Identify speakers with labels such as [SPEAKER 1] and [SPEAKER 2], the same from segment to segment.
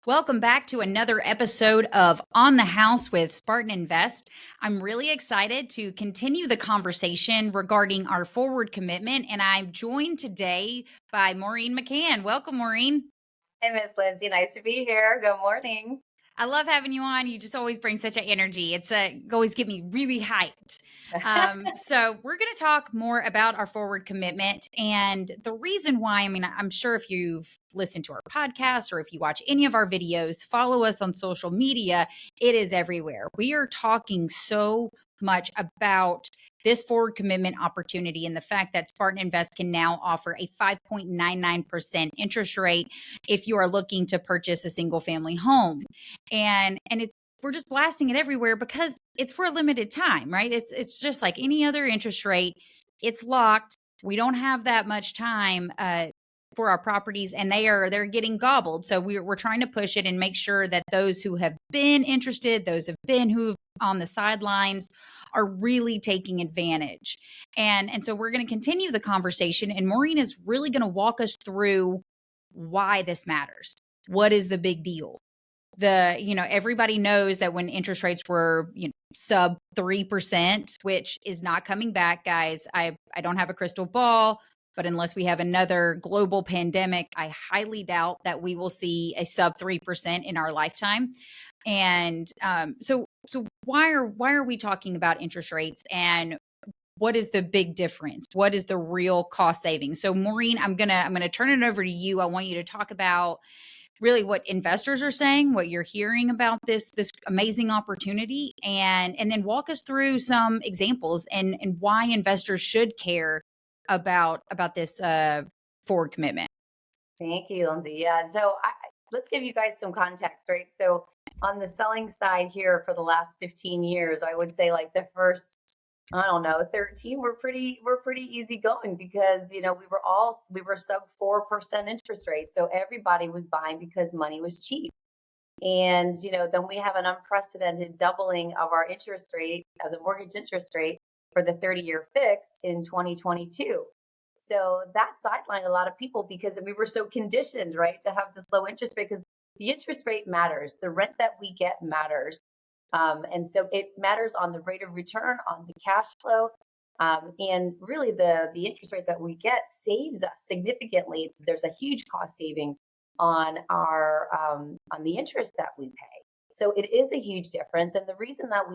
[SPEAKER 1] Welcome back to another episode of On the House with Spartan Invest. I'm really excited to continue the conversation regarding our forward commitment, and I'm joined today by Maureen McCann. Welcome, Maureen.
[SPEAKER 2] Hey, Miss Lindsay. Nice to be here. Good morning.
[SPEAKER 1] I love having you on. You just always bring such an energy. You always get me really hyped. So we're going to talk more about our forward commitment and the reason why. I mean, I'm sure if you've listened to our podcast or if you watch any of our videos, follow us on social media, it is everywhere. We are talking so much about this forward commitment opportunity and the fact that Spartan Invest can now offer a 5.99% interest rate if you are looking to purchase a single family home. And it's we're just blasting it everywhere because it's for a limited time, right? It's just like any other interest rate. It's locked. We don't have that much time for our properties, and they're getting gobbled. So we're trying to push it and make sure that those who have been interested, those have been who on the sidelines, are really taking advantage. And so we're going to continue the conversation, and Maureen is really going to walk us through why this matters. What is the big deal? Everybody knows that when interest rates were, sub 3%, which is not coming back, guys. I don't have a crystal ball, but unless we have another global pandemic, I highly doubt that we will see a sub 3% in our lifetime. And so why are we talking about interest rates, and what is the big difference? What is the real cost savings? So Maureen, I'm gonna turn it over to you. I want you to talk about really what investors are saying, what you're hearing about this amazing opportunity, and then walk us through some examples and why investors should care about this forward commitment.
[SPEAKER 2] Thank you, Lindsay. Yeah. Let's give you guys some context, right? So on the selling side here for the last 15 years, I would say like the first, I don't know, 13 we're pretty easy going because we were sub 4% interest rate. So everybody was buying because money was cheap. And then we have an unprecedented doubling of our interest rate, of the mortgage interest rate for the 30-year fixed in 2022. So that sidelined a lot of people because we were so conditioned, right, to have this low interest rate because the interest rate matters. The rent that we get matters. And so it matters on the rate of return, on the cash flow, and really the interest rate that we get saves us significantly. There's a huge cost savings on our on the interest that we pay. So it is a huge difference. And the reason that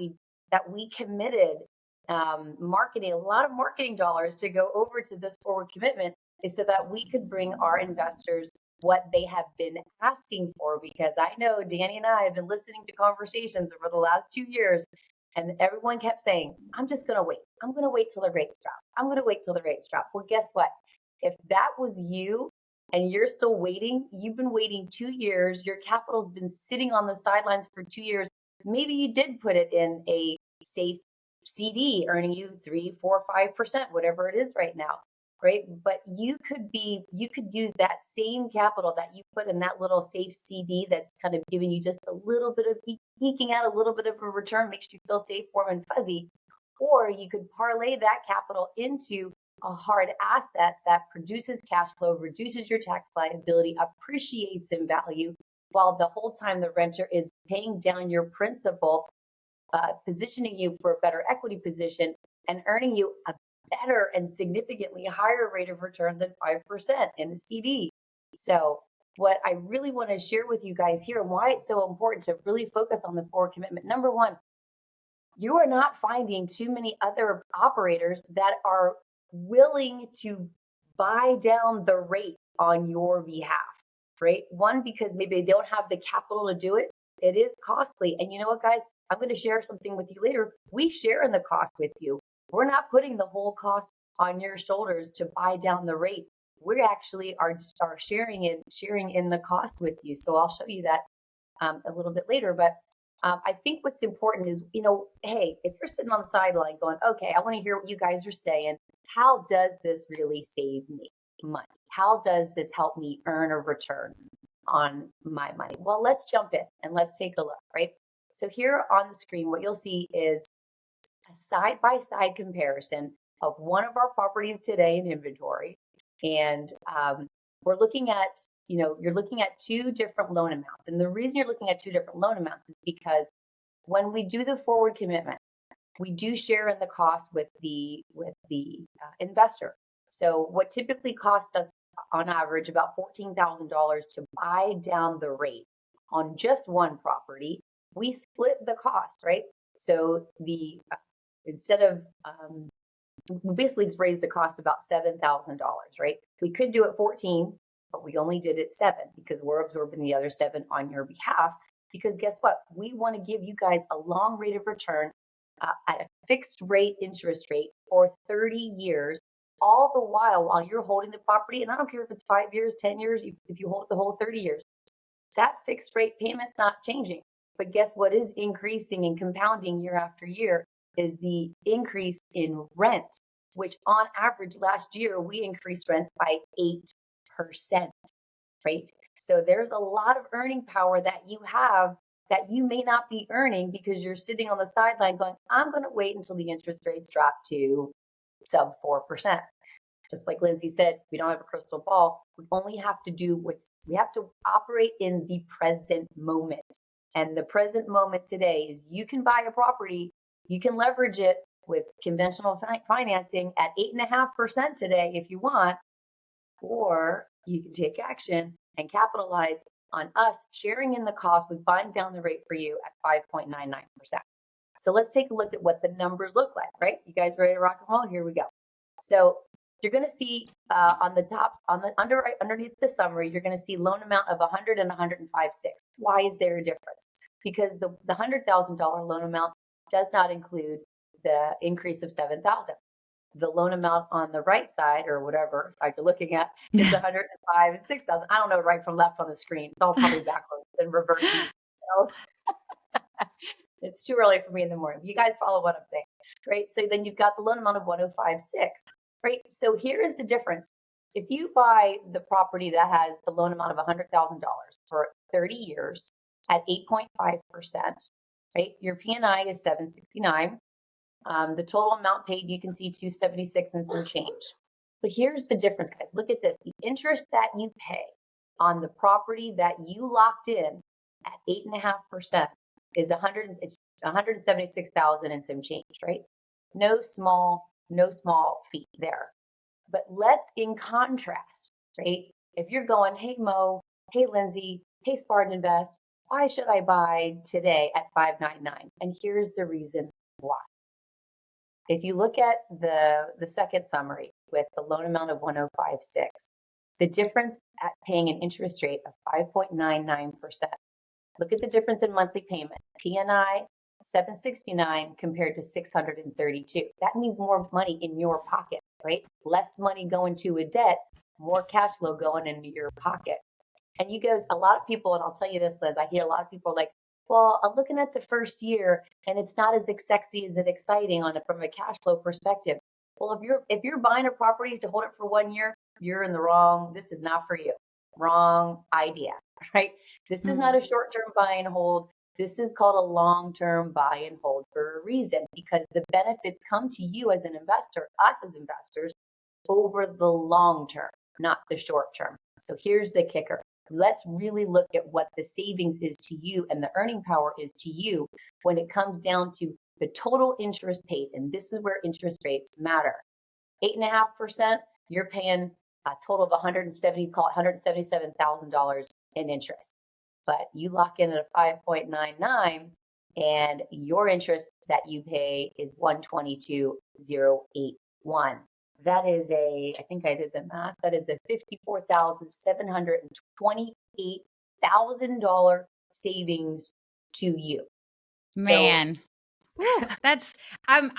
[SPEAKER 2] we committed marketing, a lot of marketing dollars to go over to this forward commitment is so that we could bring our investors what they have been asking for, because I know Danny and I have been listening to conversations over the last 2 years, and everyone kept saying, I'm just going to wait. I'm going to wait till the rates drop. I'm going to wait till the rates drop. Well, guess what? If that was you and you're still waiting, you've been waiting 2 years, your capital's been sitting on the sidelines for 2 years. Maybe you did put it in a safe CD earning you 3, 4, 5%, whatever it is right now. Right. But you could use that same capital that you put in that little safe CD that's kind of giving you just a little bit of eking out a little bit of a return, makes you feel safe, warm, and fuzzy. Or you could parlay that capital into a hard asset that produces cash flow, reduces your tax liability, appreciates in value, while the whole time the renter is paying down your principal, positioning you for a better equity position and earning you a better and significantly higher rate of return than 5% in a CD. So what I really want to share with you guys here and why it's so important to really focus on the forward commitment. Number one, you are not finding too many other operators that are willing to buy down the rate on your behalf, right? One, because maybe they don't have the capital to do it. It is costly. And you know what, guys? I'm going to share something with you later. We share in the cost with you. We're not putting the whole cost on your shoulders to buy down the rate. We actually are sharing in the cost with you. So I'll show you that a little bit later. But I think what's important is, hey, if you're sitting on the sideline going, okay, I want to hear what you guys are saying. How does this really save me money? How does this help me earn a return on my money? Well, let's jump in and let's take a look, right? So here on the screen, what you'll see is a side-by-side comparison of one of our properties today in inventory. And we're looking at you're looking at two different loan amounts. And the reason you're looking at two different loan amounts is because when we do the forward commitment, we do share in the cost with the investor. So what typically costs us on average about $14,000 to buy down the rate on just one property, we split the cost, right? So instead of we basically just raised the cost about $7,000, right? We could do it 14, but we only did it 7 because we're absorbing the other 7 on your behalf. Because guess what? We want to give you guys a long rate of return at a fixed rate interest rate for 30 years, all the while you're holding the property. And I don't care if it's 5 years, 10 years, if you hold the whole 30 years, that fixed rate payment's not changing. But guess what is increasing and compounding year after year is the increase in rent, which on average last year, we increased rents by 8%, right? So there's a lot of earning power that you have that you may not be earning because you're sitting on the sideline going, I'm going to wait until the interest rates drop to sub 4%. Just like Lindsay said, we don't have a crystal ball. We only have to we have to operate in the present moment. And the present moment today is you can buy a property, you can leverage it with conventional financing at 8.5% today if you want, or you can take action and capitalize on us sharing in the cost with buying down the rate for you at 5.99%. So let's take a look at what the numbers look like, right? You guys ready to rock and roll? Here we go. So you're going to see on the top, underneath the summary, you're going to see loan amount of 100 and 105.6. Why is there a difference? Because the $100,000 loan amount does not include the increase of 7,000. The loan amount on the right side, or whatever side you're looking at, is 105 and 6,000. I don't know right from left on the screen. It's all probably backwards and reverses. So it's too early for me in the morning. You guys follow what I'm saying, right? So then you've got the loan amount of 105.6, right? So here is the difference. If you buy the property that has the loan amount of $100,000 for 30 years at 8.5%, right? Your P&I is 769. The total amount paid, you can see 276 and some change. But here's the difference, guys. Look at this. The interest that you pay on the property that you locked in at 8.5% is 176,000 and some change, right? No small fee there. But let's, in contrast, right? If you're going, hey Mo, hey Lindsay, hey Spartan Invest, why should I buy today at 599? And here's the reason why. If you look at the second summary with the loan amount of 105.6, the difference at paying an interest rate of 5.99%. Look at the difference in monthly payment. P&I 769 compared to 632. That means more money in your pocket, right? Less money going to a debt, more cash flow going into your pocket. And you guys, a lot of people, and I'll tell you this, Liz, I hear a lot of people like, well, I'm looking at the first year and it's not as sexy as exciting from a cash flow perspective. Well, if you're buying a property to hold it for 1 year, you're in the wrong. This is not for you. Wrong idea, right? This is not a short-term buy and hold. This is called a long-term buy and hold for a reason, because the benefits come to you as an investor, us as investors, over the long term, not the short term. So here's the kicker. Let's really look at what the savings is to you and the earning power is to you when it comes down to the total interest paid. And this is where interest rates matter. 8.5%, you're paying a total of $177,000 in interest. But you lock in at a 5.99 and your interest that you pay is 122,081. That is I think I did the math, that is a $54,728,000 savings to you.
[SPEAKER 1] Man, that's, I'm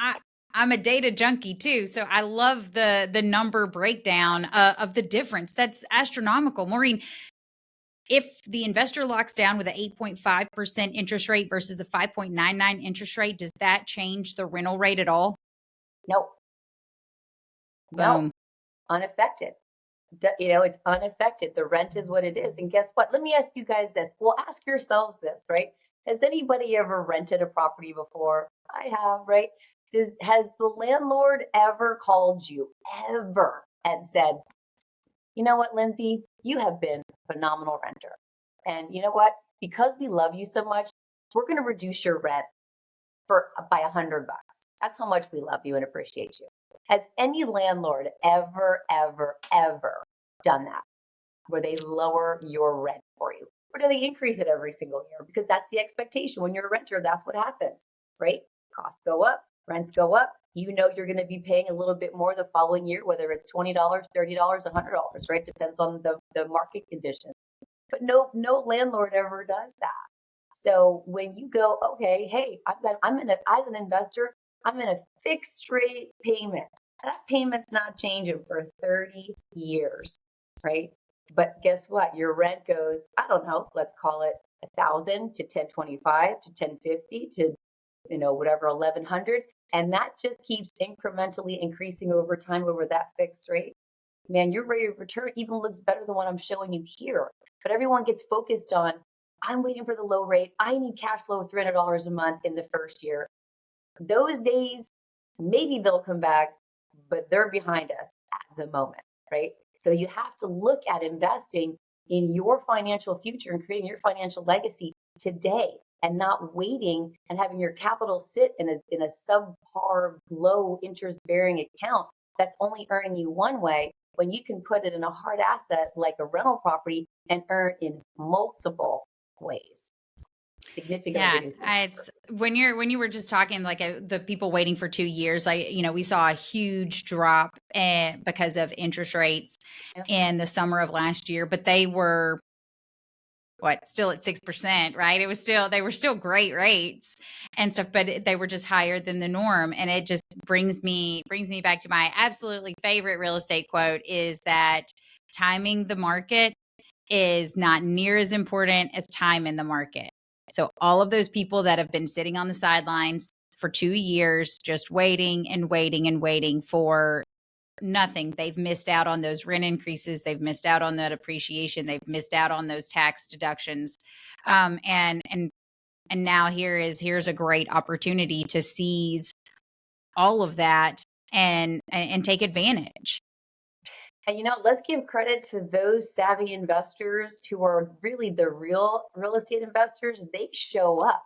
[SPEAKER 1] a data junkie too. So I love the number breakdown of the difference. That's astronomical. Maureen, if the investor locks down with an 8.5% interest rate versus a 5.99 interest rate, does that change the rental rate at all?
[SPEAKER 2] Nope. No, unaffected. It's unaffected. The rent is what it is. And guess what? Let me ask you guys this. Well, ask yourselves this, right? Has anybody ever rented a property before? I have, right? Has the landlord ever called you ever and said, you know what, Lindsay, you have been a phenomenal renter. And you know what? Because we love you so much, we're going to reduce your rent by $100. That's how much we love you and appreciate you. Has any landlord ever, ever, ever done that, where they lower your rent for you? Or do they increase it every single year? Because that's the expectation. When you're a renter, that's what happens, right? Costs go up, rents go up. You know you're going to be paying a little bit more the following year, whether it's $20, $30, $100, right? Depends on the market conditions. But no landlord ever does that. So when you go, okay, hey, as an investor, I'm in a fixed rate payment. That payment's not changing for 30 years, right? But guess what? Your rent goes, I don't know, let's call it 1,000 to 1,025 to 1,050 to, whatever, 1,100. And that just keeps incrementally increasing over time over that fixed rate. Man, your rate of return even looks better than what I'm showing you here. But everyone gets focused on, I'm waiting for the low rate. I need cash flow of $300 a month in the first year. Those days, maybe they'll come back, but they're behind us at the moment, right? So you have to look at investing in your financial future and creating your financial legacy today, and not waiting and having your capital sit in a subpar, low interest bearing account that's only earning you one way, when you can put it in a hard asset like a rental property and earn in multiple ways. Significantly.
[SPEAKER 1] It's when you were just talking like the people waiting for 2 years, we saw a huge drop because of interest rates in the summer of last year, but they were still at 6%, right? They were still great rates and stuff, but they were just higher than the norm. And it just brings me back to my absolutely favorite real estate quote, is that timing the market is not near as important as time in the market. So all of those people that have been sitting on the sidelines for 2 years, just waiting and waiting and waiting for nothing. They've missed out on those rent increases. They've missed out on that appreciation. They've missed out on those tax deductions. And now here's a great opportunity to seize all of that and take advantage.
[SPEAKER 2] And let's give credit to those savvy investors who are really the real estate investors. They show up.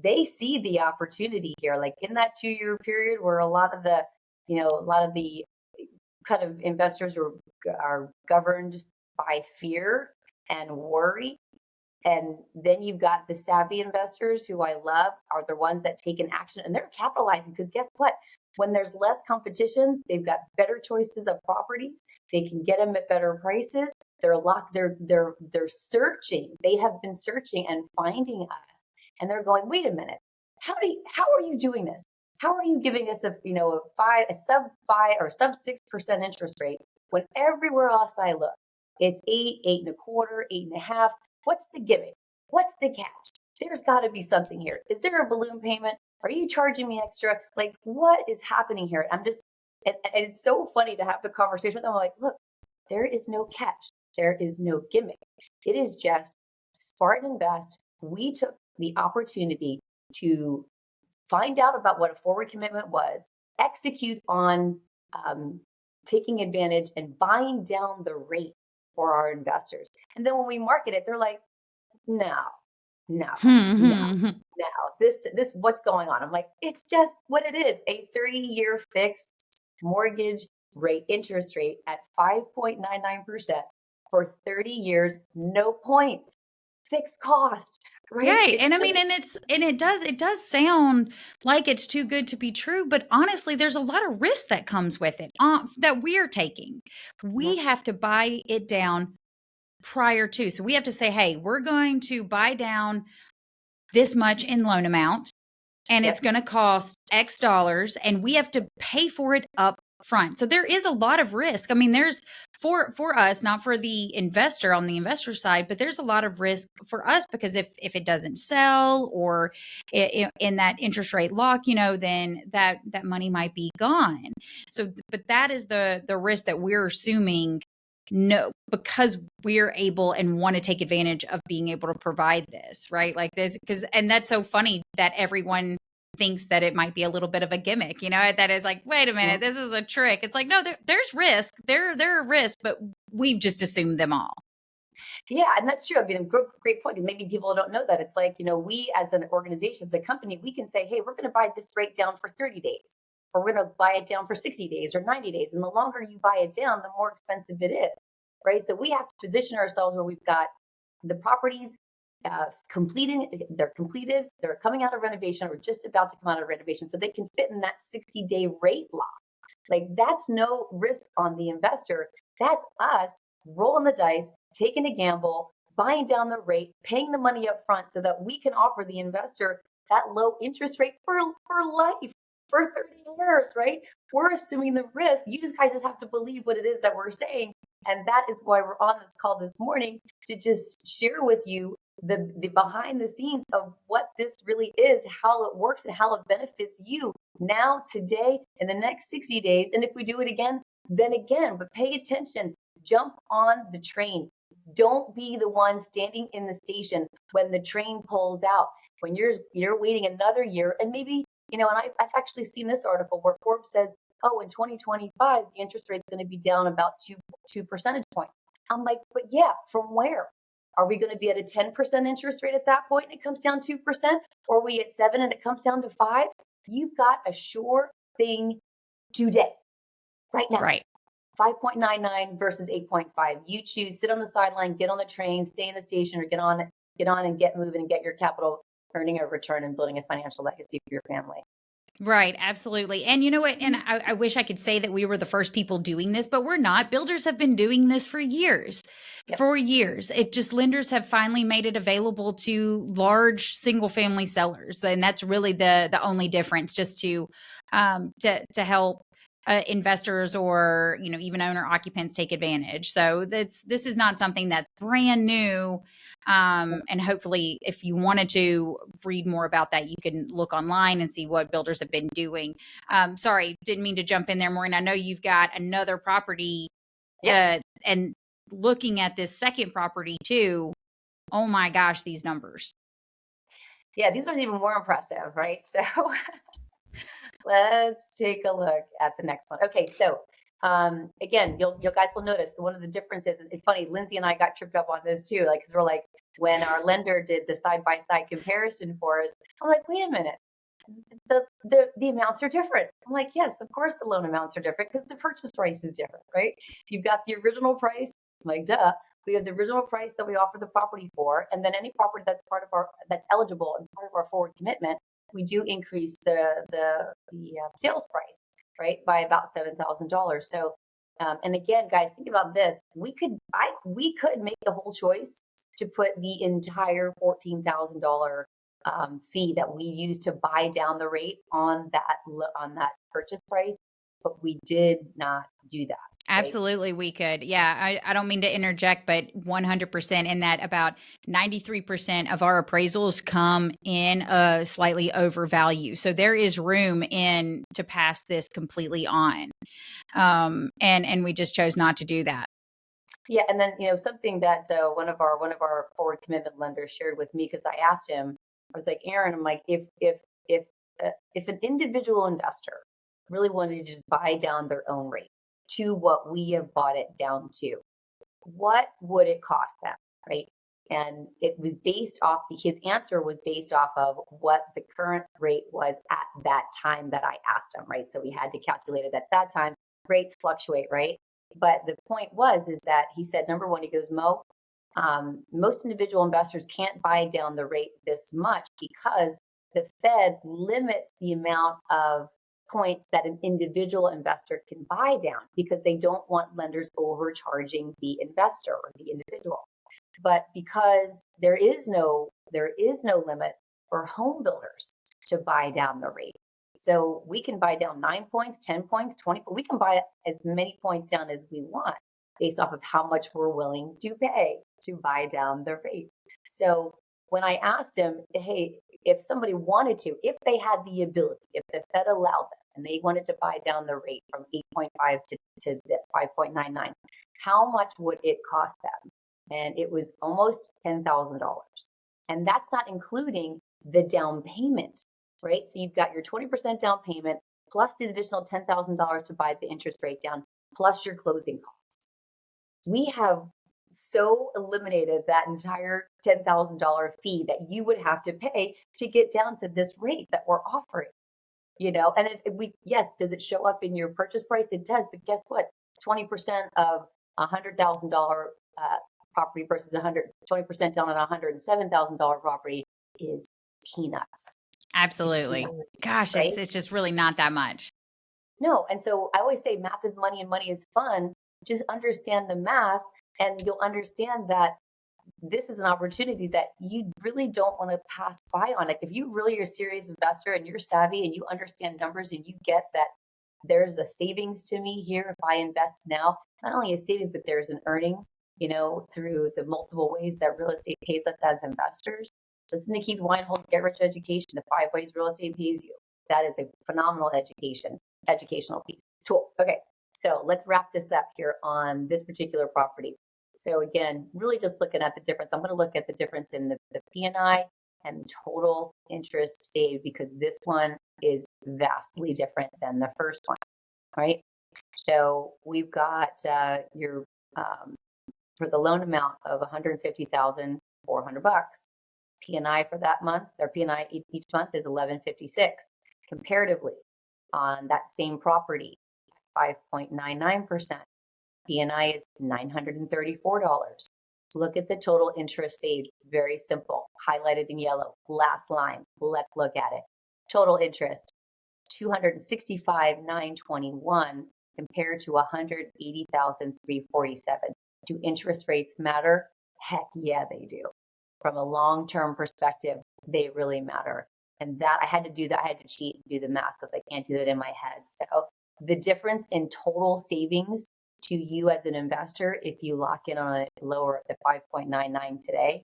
[SPEAKER 2] They see the opportunity here. Like in that 2-year period where a lot of the kind of investors are governed by fear and worry. And then you've got the savvy investors, who I love, are the ones that take an action, and they're capitalizing, because guess what? When there's less competition, they've got better choices of properties. They can get them at better prices. They're searching. They have been searching and finding us, and they're going, wait a minute, how are you doing this? How are you giving us a sub 5 or sub 6% interest rate when everywhere else I look, it's 8, 8.25, 8.5? What's the gimmick? What's the catch? There's got to be something here. Is there a balloon payment? Are you charging me extra? Like, what is happening here? And it's so funny to have the conversation with them. I'm like, look, there is no catch. There is no gimmick. It is just Spartan Invest. We took the opportunity to find out about what a forward commitment was, execute on taking advantage and buying down the rate for our investors. And then when we market it, they're like, no, this what's going on? I'm like, it's just what it is, a 30-year fixed mortgage rate, interest rate at 5.99% for 30 years, no points, fixed cost.
[SPEAKER 1] Right. And I mean, it does sound like it's too good to be true, but honestly, there's a lot of risk that comes with it that we're taking. We have to buy it down prior to. So we have to say, hey, we're going to buy down this much in loan amount, and it's going to cost X dollars, and we have to pay for it up front. So there is a lot of risk. I mean, there's for us, not for the investor on the investor side, but there's a lot of risk for us, because if it doesn't sell, or in that interest rate lock, then that money might be gone. So, but that is the risk that we're assuming. No, because we're able and want to take advantage of being able to provide this, right? Like this, and that's so funny that everyone thinks that it might be a little bit of a gimmick, that is like, wait a minute, this is a trick. It's like, no, there's risk. There are risks, but we've just assumed them all.
[SPEAKER 2] Yeah, and that's true. I mean, great point. And maybe people don't know that. It's like, we as an organization, as a company, we can say, hey, we're going to buy this rate down for 30 days, or we're going to buy it down for 60 days or 90 days. And the longer you buy it down, the more expensive it is, right? So we have to position ourselves where we've got the properties they're completed, they're coming out of renovation or just about to come out of renovation, so they can fit in that 60-day rate lock. Like, that's no risk on the investor. That's us rolling the dice, taking a gamble, buying down the rate, paying the money up front so that we can offer the investor that low interest rate for life, for 30 years, right? We're assuming the risk. You guys just have to believe what it is that we're saying. And that is why we're on this call this morning, to just share with you the behind the scenes of what this really is, how it works, and how it benefits you now, today, in the next 60 days. And if we do it again, then again. But pay attention. Jump on the train. Don't be the one standing in the station when the train pulls out. When you're waiting another year, and maybe, and I've actually seen this article where Forbes says, oh, in 2025, the interest rate's going to be down about two percentage points. I'm like, but yeah, from where? Are we going to be at a 10% interest rate at that point and it comes down 2%? Or are we at 7 and it comes down to 5? You've got a sure thing today, right now.
[SPEAKER 1] Right.
[SPEAKER 2] 5.99 versus 8.5. You choose, sit on the sideline, get on the train, stay in the station, or get on and get moving and get your capital earning a return and building a financial legacy for your family.
[SPEAKER 1] Right, absolutely. And you know what? And I wish I could say that we were the first people doing this, but we're not. Builders have been doing this for years. Yep. For years. It just, lenders have finally made it available to large single family sellers. And that's really the only difference, just to help investors or, even owner occupants take advantage. So this is not something that's brand new. And hopefully, if you wanted to read more about that, you can look online and see what builders have been doing. Sorry, didn't mean to jump in there, Maureen. I know you've got another property, and looking at this second property too. Oh my gosh, these numbers.
[SPEAKER 2] Yeah, these are even more impressive, right? So let's take a look at the next one. Okay, so again, you guys will notice one of the differences. It's funny, Lindsay and I got tripped up on this too, like, because we're like, when our lender did the side-by-side comparison for us, I'm like, wait a minute, the amounts are different. I'm like, yes, of course the loan amounts are different because the purchase price is different, right? You've got the original price, like, duh. We have the original price that we offer the property for, and then any property that's eligible and part of our forward commitment, we do increase the sales price, right, by about $7,000. So, and again, guys, think about this: we could make the whole choice to put the entire $14,000 fee that we use to buy down the rate on that purchase price, but we did not do that.
[SPEAKER 1] Absolutely, we could. Yeah, I don't mean to interject, but 100% in that, about 93% of our appraisals come in a slightly overvalue. So there is room to pass this completely on. And we just chose not to do that.
[SPEAKER 2] Yeah, and then something that one of our forward commitment lenders shared with me, because I asked him, I was like, Aaron, I'm like, if an individual investor really wanted to just buy down their own rate to what we have bought it down to, what would it cost them, right? And it was based off, his answer was based off of what the current rate was at that time that I asked him, right? So we had to calculate it at that time. Rates fluctuate, right? But the point is that he said, number one, he goes, Mo, most individual investors can't buy down the rate this much because the Fed limits the amount of points that an individual investor can buy down, because they don't want lenders overcharging the investor or the individual. But because there is no limit for home builders to buy down the rate. So we can buy down 9 points, 10 points, 20, we can buy as many points down as we want based off of how much we're willing to pay to buy down the rate. So when I asked him, hey, if somebody wanted to, if they had the ability, if the Fed allowed them, and they wanted to buy down the rate from 8.5 to 5.99, how much would it cost them? And it was almost $10,000. And that's not including the down payment, right? So you've got your 20% down payment plus the additional $10,000 to buy the interest rate down, plus your closing costs. We have so eliminated that entire $10,000 fee that you would have to pay to get down to this rate that we're offering. And yes, does it show up in your purchase price? It does, but guess what? 20% of $100,000 property versus 20% down on a $107,000 property is peanuts.
[SPEAKER 1] Absolutely. Gosh,
[SPEAKER 2] right?
[SPEAKER 1] it's just really not that much.
[SPEAKER 2] No, and so I always say math is money and money is fun. Just understand the math, and you'll understand that this is an opportunity that you really don't want to pass by on. Like if you really are a serious investor and you're savvy and you understand numbers and you get that there's a savings to me here if I invest now, not only a savings, but there's an earning, through the multiple ways that real estate pays us as investors. Listen to Keith Weinhold's Get Rich Education, the 5 ways real estate pays you. That is a phenomenal educational piece. Tool. Okay, so let's wrap this up here on this particular property. So again, really just looking at the difference. I'm going to look at the difference in the P&I and total interest saved, because this one is vastly different than the first one, right? So we've got your for the loan amount of $150,400. P&I for that month, their P&I each month is $1,156. Comparatively, on that same property, 5.99%. P&I is $934. Look at the total interest saved. Very simple. Highlighted in yellow. Last line. Let's look at it. Total interest, $265,921 compared to $180,347. Do interest rates matter? Heck yeah, they do. From a long-term perspective, they really matter. And that I had to do that. I had to cheat and do the math because I can't do that in my head. So the difference in total savings to you as an investor, if you lock in on a lower at the 5.99 today,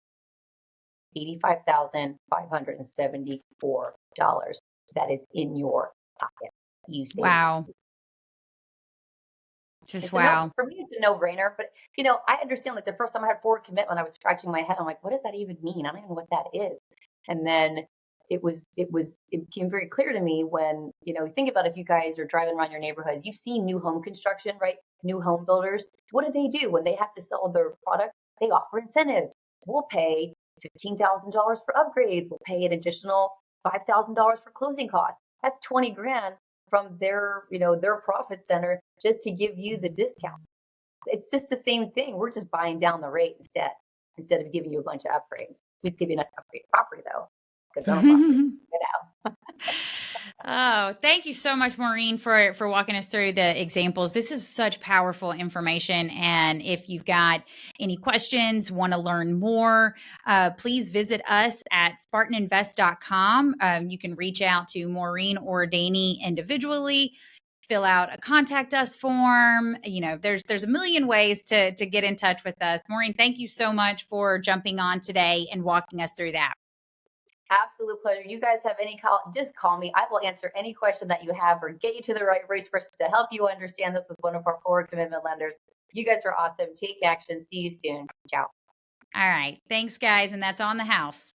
[SPEAKER 2] $85,574. That is in your pocket. You save.
[SPEAKER 1] Wow. Just wow.
[SPEAKER 2] For me, it's a no-brainer. But I understand. Like the first time I had forward commitment, I was scratching my head. I'm like, what does that even mean? I don't even know what that is. And then it became very clear to me when think about if you guys are driving around your neighborhoods, you've seen new home construction, right? New home builders. What do when they have to sell their product? They offer incentives. We'll pay $15,000 for upgrades. We'll pay an additional $5,000 for closing costs. That's 20 grand from their profit center just to give you the discount. It's just the same thing. We're just buying down the rate instead of giving you a bunch of upgrades. We'd give you a nice upgrade property though.
[SPEAKER 1] Oh, thank you so much, Maureen, for walking us through the examples. This is such powerful information. And if you've got any questions, want to learn more, please visit us at SpartanInvest.com. You can reach out to Maureen or Danny individually, fill out a contact us form. There's a million ways to get in touch with us. Maureen, thank you so much for jumping on today and walking us through that.
[SPEAKER 2] Absolute pleasure. You guys have any call, just call me. I will answer any question that you have or get you to the right resources to help you understand this with one of our forward commitment lenders. You guys are awesome. Take action. See you soon. Ciao.
[SPEAKER 1] All right. Thanks, guys. And that's on the house.